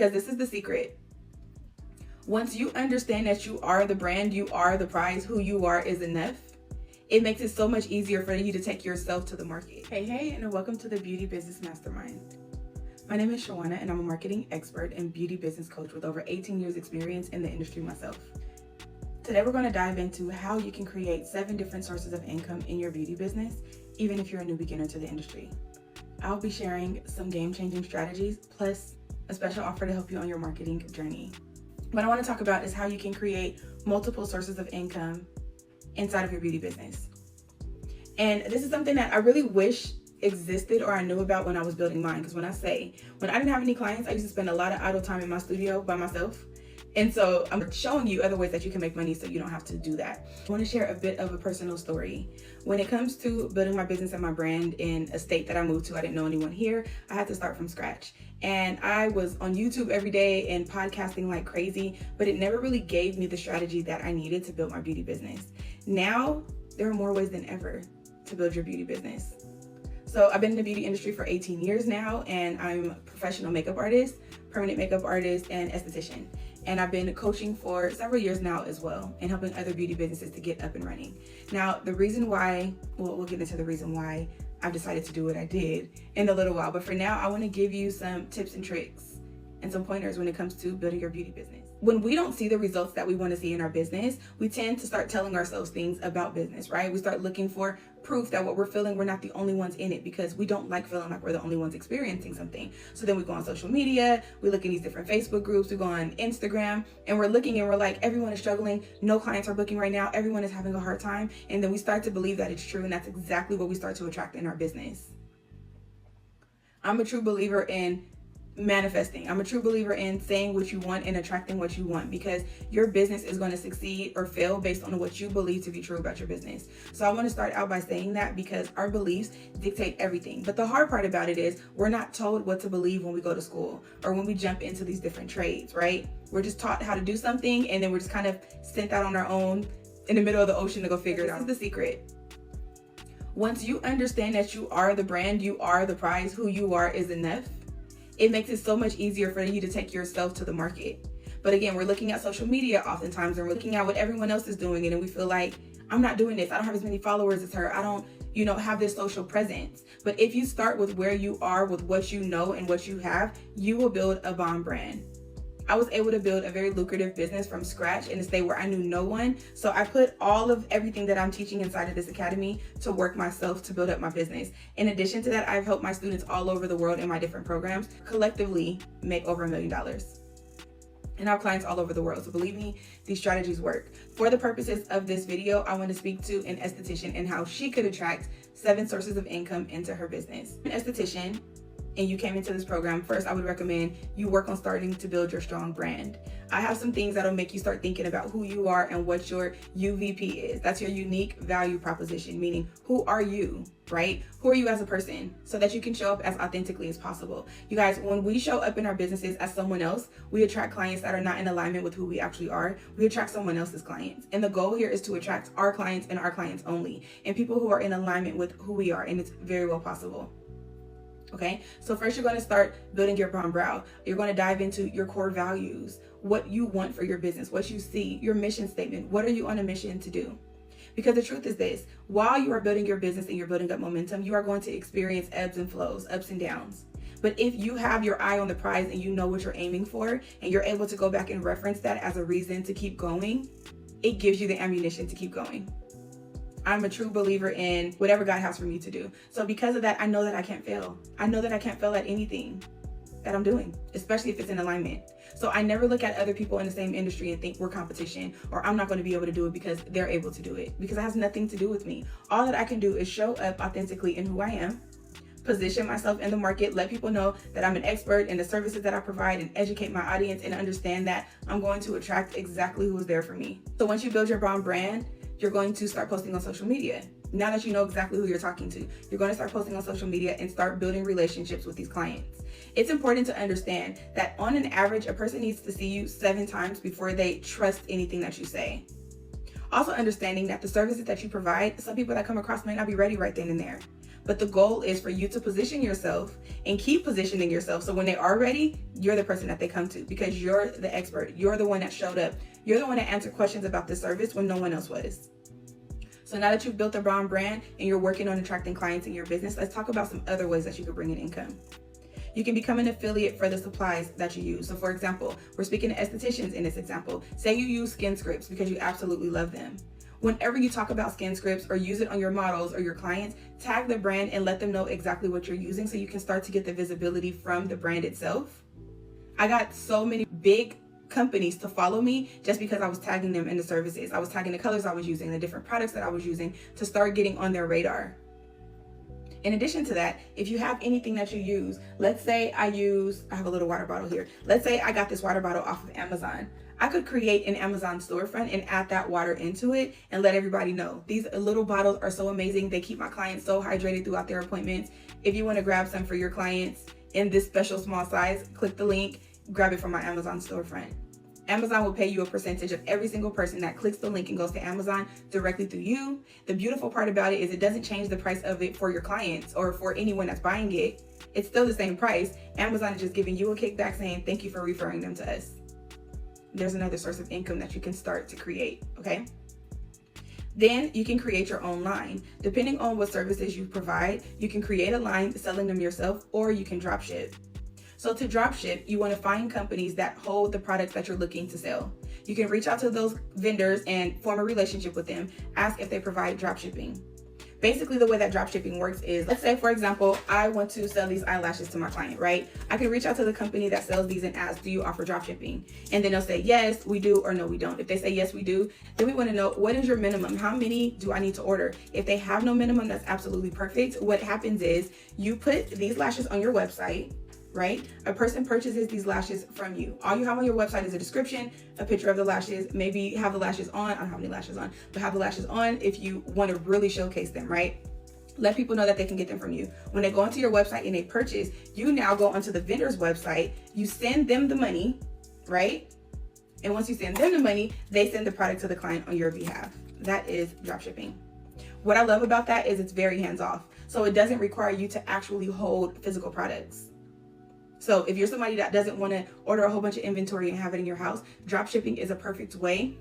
Because this is the secret. Once you understand that you are the brand, you are the prize, who you are is enough, it makes it so much easier for you to take yourself to the market. Hey, and welcome to the Beauty Business Mastermind. My name is Shawana, and I'm a marketing expert and beauty business coach with over 18 years experience in the industry myself. Today, we're going to dive into how you can create 7 different sources of income in your beauty business, even if you're a new beginner to the industry. I'll be sharing some game-changing strategies, plus a special offer to help you on your marketing journey. What I want to talk about is how you can create multiple sources of income inside of your beauty business. And this is something that I really wish existed or I knew about when I was building mine. Because when I didn't have any clients, I used to spend a lot of idle time in my studio by myself. And so I'm showing you other ways that you can make money so you don't have to do that. I want to share a bit of a personal story. When it comes to building my business and my brand in a state that I moved to, I didn't know anyone here. I had to start from scratch. And I was on YouTube every day and podcasting like crazy, but it never really gave me the strategy that I needed to build my beauty business. Now, there are more ways than ever to build your beauty business. So I've been in the beauty industry for 18 years now, and I'm a professional makeup artist, permanent makeup artist, and esthetician. And I've been coaching for several years now as well, and helping other beauty businesses to get up and running. Now, the reason why, we'll get into the reason why I've decided to do what I did in a little while. But for now, I want to give you some tips and tricks and some pointers when it comes to building your beauty business. When we don't see the results that we want to see in our business, we tend to start telling ourselves things about business, right? We start looking for proof that what we're feeling, we're not the only ones in it, because we don't like feeling like we're the only ones experiencing something. So then we go on social media, we look in these different Facebook groups, we go on Instagram, and we're looking and we're like, everyone is struggling, no clients are booking right now, everyone is having a hard time. And then we start to believe that it's true, and that's exactly what we start to attract in our business. I'm a true believer in manifesting. I'm a true believer in saying what you want and attracting what you want, because your business is going to succeed or fail based on what you believe to be true about your business. So I want to start out by saying that, because our beliefs dictate everything. But the hard part about it is we're not told what to believe when we go to school or when we jump into these different trades, right? We're just taught how to do something, and then we're just kind of sent out on our own in the middle of the ocean to go figure it out. This is the secret. Once you understand that you are the brand, you are the prize, who you are is enough, it makes it so much easier for you to take yourself to the market. But again, we're looking at social media oftentimes, and we're looking at what everyone else is doing, and then we feel like, I'm not doing this. I don't have as many followers as her. I don't, have this social presence. But if you start with where you are, with what you know and what you have, you will build a bomb brand. I was able to build a very lucrative business from scratch in a state where I knew no one. So I put all of everything that I'm teaching inside of this academy to work myself to build up my business. In addition to that, I've helped my students all over the world in my different programs collectively make over $1 million. And I have clients all over the world. So believe me, these strategies work. For the purposes of this video, I want to speak to an esthetician and how she could attract 7 sources of income into her business. An esthetician, and you came into this program, first I would recommend you work on starting to build your strong brand. I have some things that'll make you start thinking about who you are and what your UVP is. That's your unique value proposition, meaning who are you, right? Who are you as a person, so that you can show up as authentically as possible. You guys, when we show up in our businesses as someone else, we attract clients that are not in alignment with who we actually are. We attract someone else's clients. And the goal here is to attract our clients and our clients only, and people who are in alignment with who we are, and it's very well possible. Okay, so first you're going to start building your brown brow. You're going to dive into your core values, what you want for your business, what you see, your mission statement. What are you on a mission to do? Because the truth is this, while you are building your business and you're building up momentum, you are going to experience ebbs and flows, ups and downs. But if you have your eye on the prize and you know what you're aiming for, and you're able to go back and reference that as a reason to keep going, it gives you the ammunition to keep going. I'm a true believer in whatever God has for me to do. So because of that, I know that I can't fail. I know that I can't fail at anything that I'm doing, especially if it's in alignment. So I never look at other people in the same industry and think we're competition, or I'm not going to be able to do it because they're able to do it, because it has nothing to do with me. All that I can do is show up authentically in who I am, position myself in the market, let people know that I'm an expert in the services that I provide, and educate my audience and understand that I'm going to attract exactly who is there for me. So once you build your brown brand, you're going to start posting on social media. Now that you know exactly who you're talking to, you're going to start posting on social media and start building relationships with these clients. It's important to understand that on an average, a person needs to see you 7 times before they trust anything that you say. Also understanding that the services that you provide, some people that come across may not be ready right then and there. but the goal is for you to position yourself and keep positioning yourself. So when they are ready, you're the person that they come to because you're the expert. You're the one that showed up. You're the one that answered questions about the service when no one else was. So now that you've built a brand and you're working on attracting clients in your business, let's talk about some other ways that you can bring in income. You can become an affiliate for the supplies that you use. So for example, we're speaking to estheticians in this example. Say you use skin scripts because you absolutely love them. Whenever you talk about skin scripts or use it on your models or your clients, tag the brand and let them know exactly what you're using so you can start to get the visibility from the brand itself. I got so many big companies to follow me just because I was tagging them in the services. I was tagging the colors I was using, the different products that I was using to start getting on their radar. In addition to that, if you have anything that you use, let's say I have a little water bottle here. Let's say I got this water bottle off of Amazon. I could create an Amazon storefront and add that water into it and let everybody know. These little bottles are so amazing. They keep my clients so hydrated throughout their appointments. If you want to grab some for your clients in this special small size, click the link, grab it from my Amazon storefront. Amazon will pay you a percentage of every single person that clicks the link and goes to Amazon directly through you. The beautiful part about it is it doesn't change the price of it for your clients or for anyone that's buying it. It's still the same price. Amazon is just giving you a kickback saying, thank you for referring them to us. There's another source of income that you can start to create, okay? Then you can create your own line. Depending on what services you provide, you can create a line selling them yourself or you can drop ship. So to drop ship, you want to find companies that hold the products that you're looking to sell. You can reach out to those vendors and form a relationship with them. Ask if they provide drop shipping. Basically, the way that drop shipping works is, let's say, for example, I want to sell these eyelashes to my client, right? I can reach out to the company that sells these and ask, do you offer drop shipping? And then they'll say, yes, we do, or no, we don't. If they say, yes, we do, then we want to know, what is your minimum? How many do I need to order? If they have no minimum, that's absolutely perfect. What happens is you put these lashes on your website, right? A person purchases these lashes from you. All you have on your website is a description, a picture of the lashes, maybe have the lashes on. I don't have any lashes on, but have the lashes on if you want to really showcase them, right? Let people know that they can get them from you. When they go onto your website and they purchase, you now go onto the vendor's website, you send them the money, right? And once you send them the money, they send the product to the client on your behalf. That is dropshipping. What I love about that is it's very hands-off. So it doesn't require you to actually hold physical products. So if you're somebody that doesn't want to order a whole bunch of inventory and have it in your house, drop shipping is a perfect way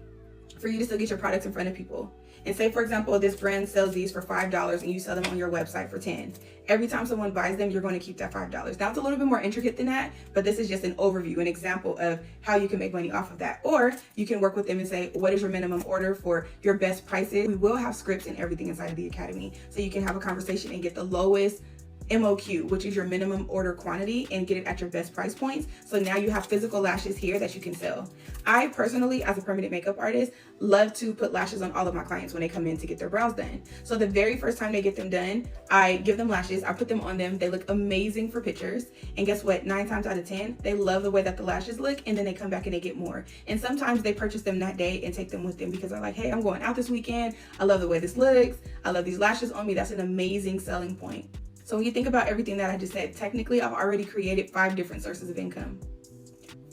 for you to still get your products in front of people. And say, for example, this brand sells these for $5 and you sell them on your website for $10. Every time someone buys them, you're going to keep that $5. Now, it's a little bit more intricate than that, but this is just an overview, an example of how you can make money off of that. Or you can work with them and say, what is your minimum order for your best prices? We will have scripts and everything inside of the academy, so you can have a conversation and get the lowest MOQ, which is your minimum order quantity, and get it at your best price points. So now you have physical lashes here that you can sell. I personally, as a permanent makeup artist, love to put lashes on all of my clients when they come in to get their brows done. So the very first time they get them done, I give them lashes, I put them on them, they look amazing for pictures. And guess what? 9 times out of 10, they love the way that the lashes look, and then they come back and they get more. And sometimes they purchase them that day and take them with them because they're like, hey, I'm going out this weekend. I love the way this looks. I love these lashes on me. That's an amazing selling point. So when you think about everything that I just said, technically I've already created 5 different sources of income.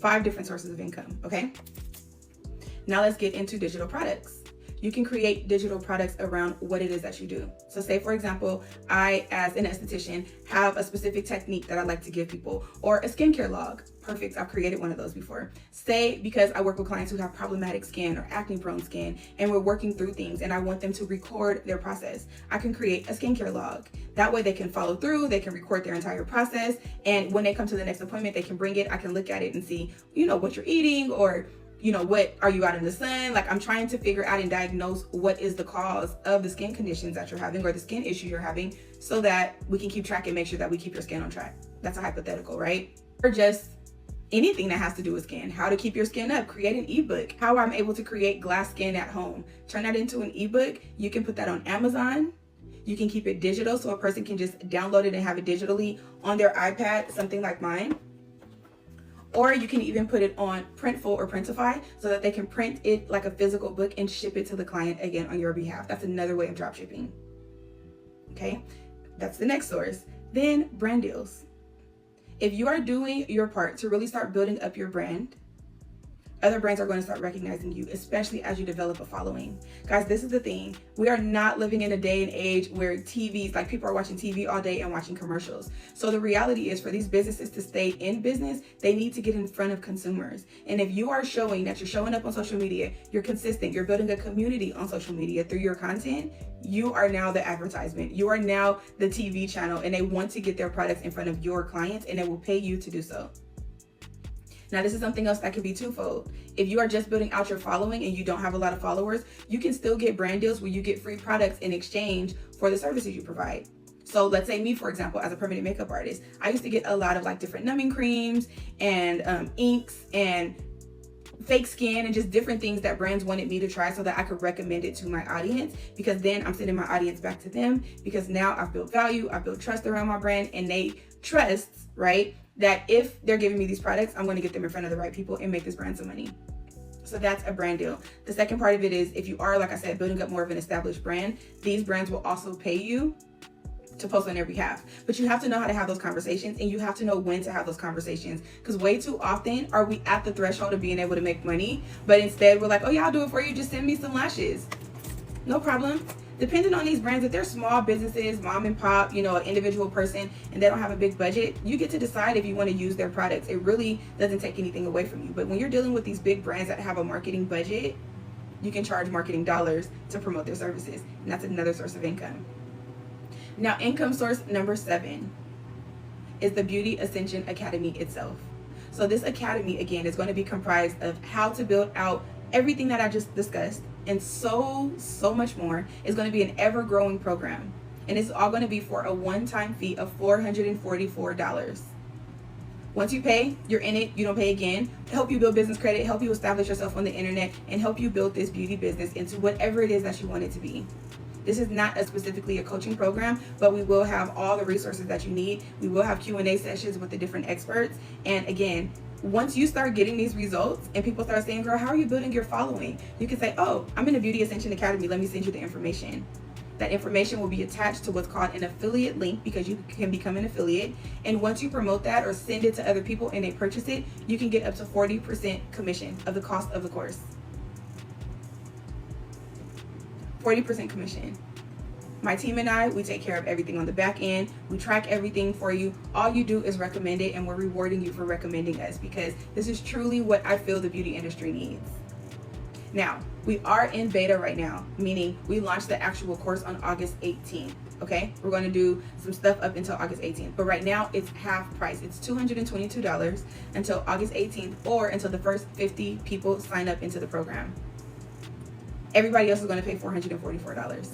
5 different sources of income, okay? Now let's get into digital products. You can create digital products around what it is that you do. So say, for example, I, as an esthetician, have a specific technique that I like to give people, or a skincare log. Perfect, I've created one of those before. Say, because I work with clients who have problematic skin or acne prone skin, and we're working through things and I want them to record their process, I can create a skincare log. That way they can follow through, they can record their entire process, and when they come to the next appointment, they can bring it, I can look at it and see, what you're eating, or what are you out in the sun? Like, I'm trying to figure out and diagnose what is the cause of the skin conditions that you're having or the skin issue you're having, so that we can keep track and make sure that we keep your skin on track. That's a hypothetical, right? Or just anything that has to do with skin, how to keep your skin up, create an ebook, how I'm able to create glass skin at home, turn that into an ebook. You can put that on Amazon. You can keep it digital, so a person can just download it and have it digitally on their iPad, something like mine. Or you can even put it on Printful or Printify so that they can print it like a physical book and ship it to the client again on your behalf. That's another way of drop shipping. Okay, that's the next source. Then brand deals. If you are doing your part to really start building up your brand, Other brands are going to start recognizing you, especially as you develop a following. Guys, this is the thing. We are not living in a day and age where TVs, like people are watching TV all day and watching commercials. So the reality is for these businesses to stay in business, they need to get in front of consumers. And if you are showing that you're showing up on social media, you're consistent, you're building a community on social media through your content, you are now the advertisement. You are now the TV channel, and they want to get their products in front of your clients, and they will pay you to do so. Now, this is something else that can be twofold. If you are just building out your following and you don't have a lot of followers, you can still get brand deals where you get free products in exchange for the services you provide. So let's say me, for example, as a permanent makeup artist, I used to get a lot of like different numbing creams and inks and fake skin and just different things that brands wanted me to try so that I could recommend it to my audience, because then I'm sending my audience back to them, because now I've built value, I've built trust around my brand, and they trust, right, that if they're giving me these products, I'm going to get them in front of the right people and make this brand some money. So that's a brand deal. The second part of it is if you are, like I said, building up more of an established brand, these brands will also pay you to post on their behalf. But you have to know how to have those conversations, and you have to know when to have those conversations, because way too often are we at the threshold of being able to make money, but instead we're like, oh yeah, I'll do it for you, just send me some lashes. No problem. Depending on these brands, if they're small businesses, mom and pop, you know, an individual person, and they don't have a big budget, you get to decide if you want to use their products. It really doesn't take anything away from you. But when you're dealing with these big brands that have a marketing budget, you can charge marketing dollars to promote their services, and that's another source of income. Now, income source number 7 is the Beauty Ascension Academy itself. So this academy, again, is going to be comprised of how to build out everything that I just discussed, and so much more. Is going to be an ever-growing program, and it's all going to be for a one-time fee of $444. Once you pay, you're in it. You don't pay again. Help you build business credit, help you establish yourself on the internet, and help you build this beauty business into whatever it is that you want it to be. This is not specifically a coaching program, but we will have all the resources that you need. We will have Q&A sessions with the different experts. And again, once you start getting these results and people start saying, girl, how are you building your following? You can say, oh, I'm in the Beauty Ascension Academy. Let me send you the information. That information will be attached to what's called an affiliate link, because you can become an affiliate. And once you promote that or send it to other people and they purchase it, you can get up to 40% commission of the cost of the course. 40% commission. My team and I, we take care of everything on the back end. We track everything for you. All you do is recommend it, and we're rewarding you for recommending us, because this is truly what I feel the beauty industry needs. Now, we are in beta right now, meaning we launched the actual course on August 18th. Okay, we're going to do some stuff up until August 18th, but right now it's half price. It's $222 until August 18th, or until the first 50 people sign up into the program. Everybody else is going to pay $444,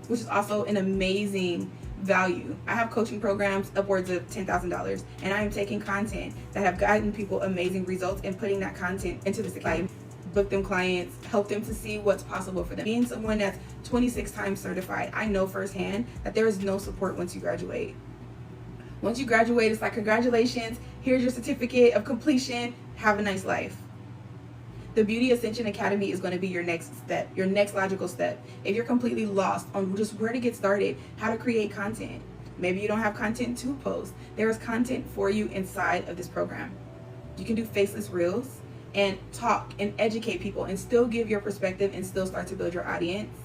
which is also an amazing value. I have coaching programs upwards of $10,000, and I am taking content that have gotten people amazing results and putting that content into this academy. Book them clients, help them to see what's possible for them. Being someone that's 26 times certified, I know firsthand that there is no support once you graduate. Once you graduate, it's like, congratulations, here's your certificate of completion, have a nice life. The Beauty Ascension Academy is going to be your next step, your next logical step. If you're completely lost on just where to get started, how to create content, maybe you don't have content to post, there is content for you inside of this program. You can do faceless reels and talk and educate people and still give your perspective and still start to build your audience.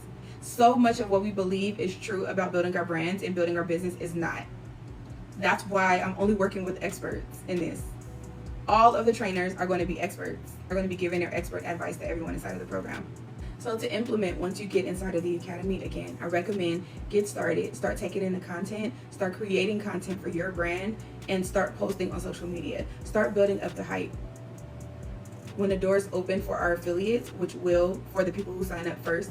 So much of what we believe is true about building our brands and building our business is not. That's why I'm only working with experts in this. All of the trainers are going to be experts. They're going to be giving their expert advice to everyone inside of the program. So to implement, once you get inside of the academy, again, I recommend get started, start taking in the content, start creating content for your brand, and start posting on social media. Start building up the hype. When the doors open for our affiliates, which will, for the people who sign up first,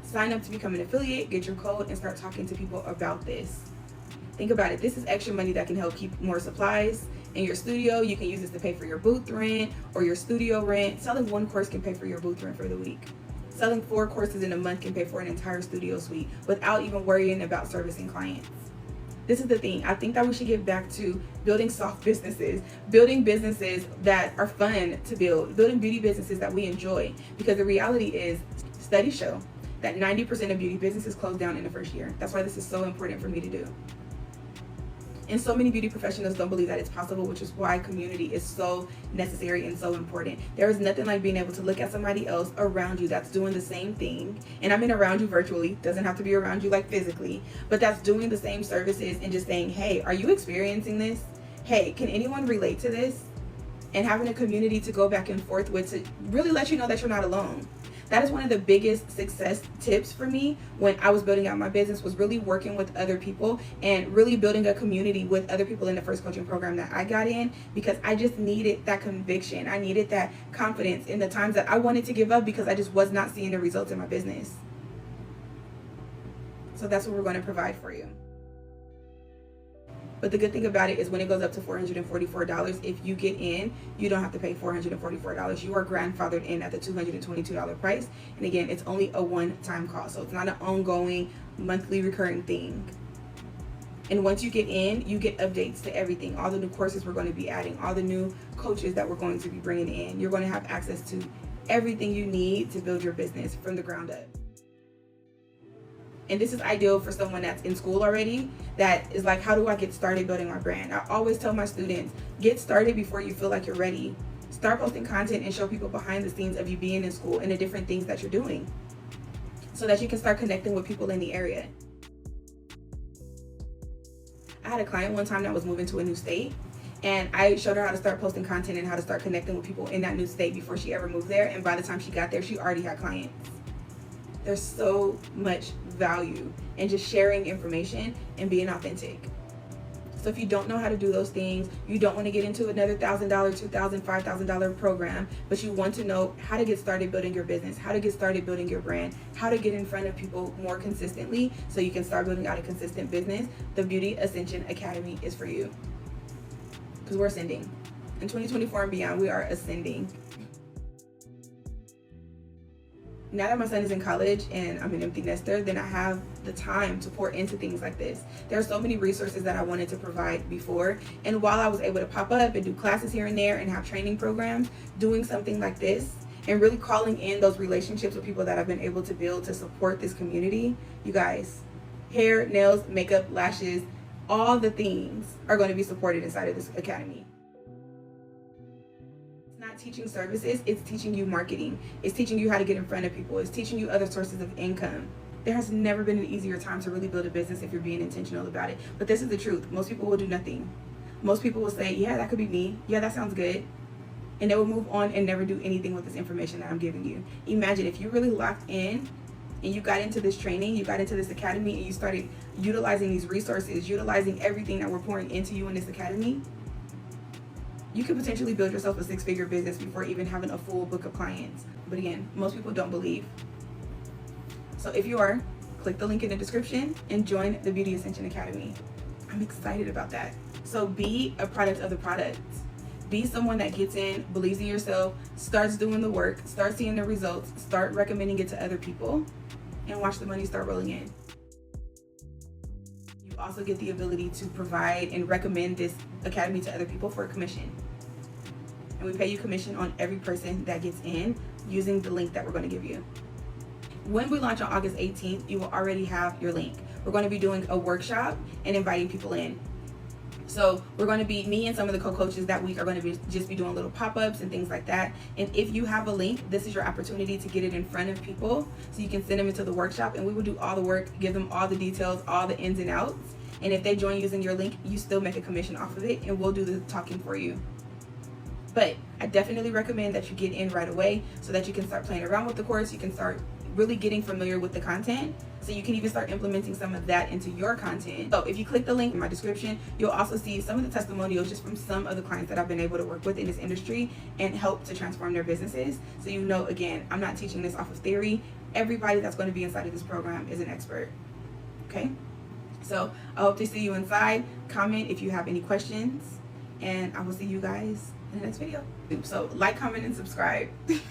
sign up to become an affiliate, get your code, and start talking to people about this. Think about it. This is extra money that can help keep more supplies in your studio. You can use this to pay for your booth rent or your studio rent. Selling one course can pay for your booth rent for the week. Selling 4 courses in a month can pay for an entire studio suite without even worrying about servicing clients. This is the thing. I think that we should get back to building soft businesses, building businesses that are fun to build, building beauty businesses that we enjoy. Because the reality is, studies show that 90% of beauty businesses close down in the first year. That's why this is so important for me to do. And so many beauty professionals don't believe that it's possible, which is why community is so necessary and so important. There is nothing like being able to look at somebody else around you that's doing the same thing. And I mean around you virtually, doesn't have to be around you like physically, but that's doing the same services and just saying, hey, are you experiencing this? Hey, can anyone relate to this? And having a community to go back and forth with to really let you know that you're not alone. That is one of the biggest success tips for me when I was building out my business, was really working with other people and really building a community with other people in the first coaching program that I got in, because I just needed that conviction. I needed that confidence in the times that I wanted to give up because I just was not seeing the results in my business. So that's what we're going to provide for you. But the good thing about it is when it goes up to $444, if you get in, you don't have to pay $444. You are grandfathered in at the $222 price. And again, it's only a one-time cost. So it's not an ongoing, monthly recurring thing. And once you get in, you get updates to everything. All the new courses we're going to be adding, all the new coaches that we're going to be bringing in. You're going to have access to everything you need to build your business from the ground up. And this is ideal for someone that's in school already, that is like, how do I get started building my brand? I always tell my students, get started before you feel like you're ready. Start posting content and show people behind the scenes of you being in school and the different things that you're doing, so that you can start connecting with people in the area. I had a client one time that was moving to a new state, and I showed her how to start posting content and how to start connecting with people in that new state before she ever moved there. And by the time she got there, she already had clients. There's so much value in just sharing information and being authentic. So if you don't know how to do those things, you don't want to get into another $1,000, $2,000, $5,000 program, but you want to know how to get started building your business, how to get started building your brand, how to get in front of people more consistently so you can start building out a consistent business, the Beauty Ascension Academy is for you. Because we're ascending. In 2024 and beyond, we are ascending. Now that my son is in college and I'm an empty nester, then I have the time to pour into things like this. There are so many resources that I wanted to provide before. And while I was able to pop up and do classes here and there and have training programs, doing something like this and really calling in those relationships with people that I've been able to build to support this community, you guys, hair, nails, makeup, lashes, all the things are going to be supported inside of this academy. Teaching services, it's teaching you marketing, it's teaching you how to get in front of people, it's teaching you other sources of income. There has never been an easier time to really build a business if you're being intentional about it. But this is the truth. Most people will do nothing. Most people will say, yeah, that could be me, yeah, that sounds good, and they will move on and never do anything with this information that I'm giving you. Imagine if you really locked in and you got into this training, you got into this academy, and you started utilizing these resources, utilizing everything that we're pouring into you in this academy. You could potentially build yourself a six-figure business before even having a full book of clients. But again, most people don't believe. So if you are, click the link in the description and join the Beauty Ascension Academy. I'm excited about that. So be a product of the product. Be someone that gets in, believes in yourself, starts doing the work, starts seeing the results, start recommending it to other people, and watch the money start rolling in. You also get the ability to provide and recommend this academy to other people for a commission. And we pay you commission on every person that gets in using the link that we're going to give you. When we launch on August 18th, you will already have your link. We're going to be doing a workshop and inviting people in. So we're going to be, me and some of the co-coaches that week are going to just be doing little pop-ups and things like that. And if you have a link, this is your opportunity to get it in front of people so you can send them into the workshop, and we will do all the work, give them all the details, all the ins and outs. And if they join using your link, you still make a commission off of it, and we'll do the talking for you. But I definitely recommend that you get in right away so that you can start playing around with the course. You can start really getting familiar with the content, so you can even start implementing some of that into your content. So if you click the link in my description, you'll also see some of the testimonials just from some of the clients that I've been able to work with in this industry and help to transform their businesses. So you know, again, I'm not teaching this off of theory. Everybody that's going to be inside of this program is an expert. Okay? So I hope to see you inside. Comment if you have any questions, and I will see you guys in the next video. So like, comment, and subscribe.